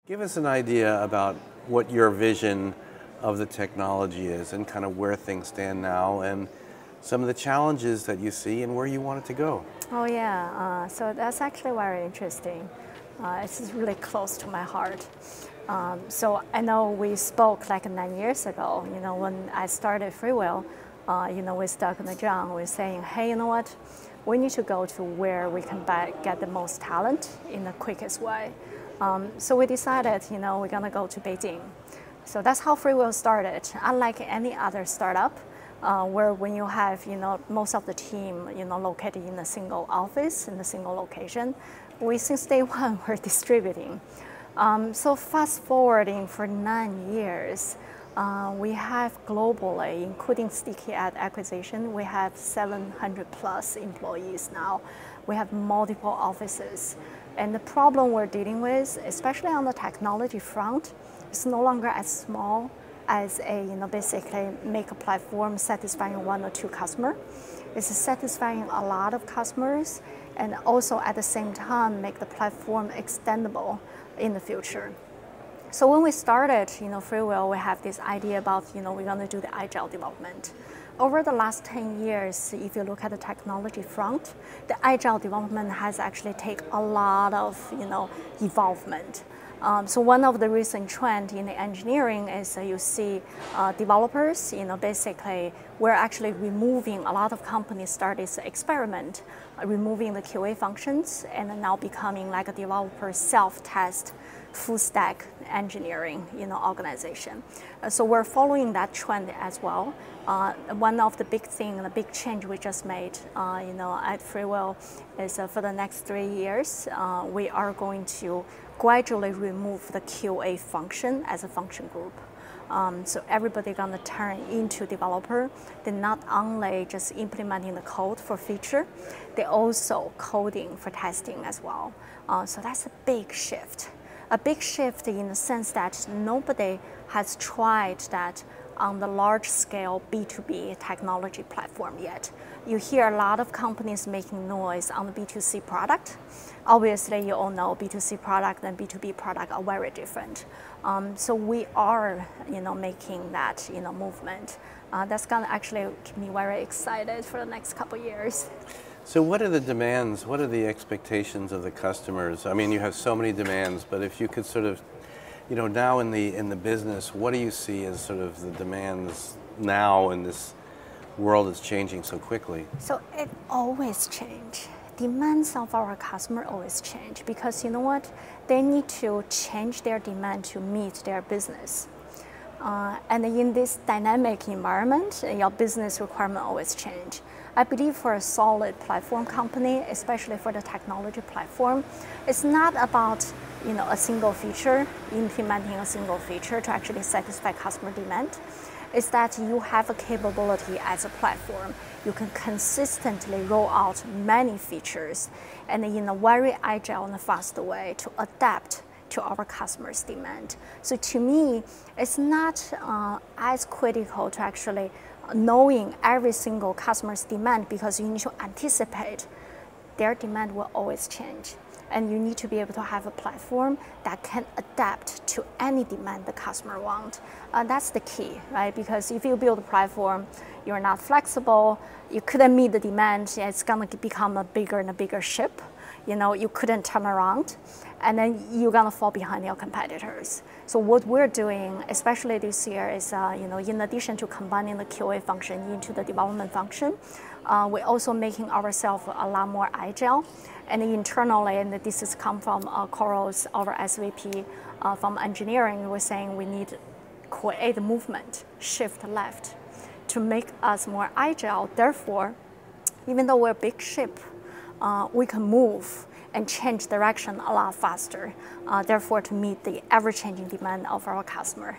Give us an idea about what your vision of the technology is and kind of where things stand now and some of the challenges that you see and where you want it to go. Oh yeah, so that's actually very interesting. It's really close to my heart. So I know we spoke like 9 years ago, when I started FreeWheel, with Doug and John, we were saying, hey, you know what? We need to go to where we can get the most talent in the quickest way. So we decided, we're gonna go to Beijing. So that's how FreeWheel started. Unlike any other startup, where when you have, most of the team, located in a single office, in a single location, we since day one were distributing. So fast forwarding for 9 years, we have globally, including Sticky Ad acquisition, we have 700 plus employees now. We have multiple offices. And the problem we're dealing with, especially on the technology front, is no longer as small as basically make a platform satisfying one or two customers. It's satisfying a lot of customers and also at the same time make the platform extendable in the future. So when we started, FreeWheel, we have this idea about, we're going to do the Agile development. Over the last 10 years, if you look at the technology front, the Agile development has actually taken a lot of, evolvement. So one of the recent trends in the engineering is you see developers, basically we're actually removing, a lot of companies start this experiment, removing the QA functions and now becoming like a developer self-test full stack engineering organization. So we're following that trend as well. One of the big things, the big change we just made at FreeWheel is for the next 3 years, we are going to gradually remove the QA function as a function group. So everybody gonna turn into developer. They're not only just implementing the code for feature, they're also coding for testing as well. So that's a big shift. A big shift in the sense that nobody has tried that on the large scale B2B technology platform yet. You hear a lot of companies making noise on the B2C product. Obviously, you all know B2C product and B2B product are very different. So we are, making that, movement. That's gonna actually keep me very excited for the next couple of years. So what are the demands, what are the expectations of the customers? I mean, you have so many demands, but if you could sort of, now in the business, what do you see as sort of the demands now in this world that's changing so quickly? So it always changes. Demands of our customer always change because you know what? They need to change their demand to meet their business. And in this dynamic environment, your business requirement always change. I believe for a solid platform company, especially for the technology platform, it's not about a single feature, implementing a single feature to actually satisfy customer demand. It's that you have a capability as a platform. You can consistently roll out many features and in a very agile and fast way to adapt to our customers' demand. So to me, it's not as critical to actually knowing every single customer's demand because you need to anticipate their demand will always change. And you need to be able to have a platform that can adapt to any demand the customer wants. That's the key, right? Because if you build a platform, you're not flexible, you couldn't meet the demand, it's gonna become a bigger and a bigger ship. You couldn't turn around, and then you're gonna fall behind your competitors. So what we're doing, especially this year, is in addition to combining the QA function into the development function, we're also making ourselves a lot more agile. And internally, and this has come from Coral's, our SVP from engineering, we're saying we need to create a movement, shift left, to make us more agile. Therefore, even though we're a big ship, we can move and change direction a lot faster, therefore to meet the ever-changing demand of our customer.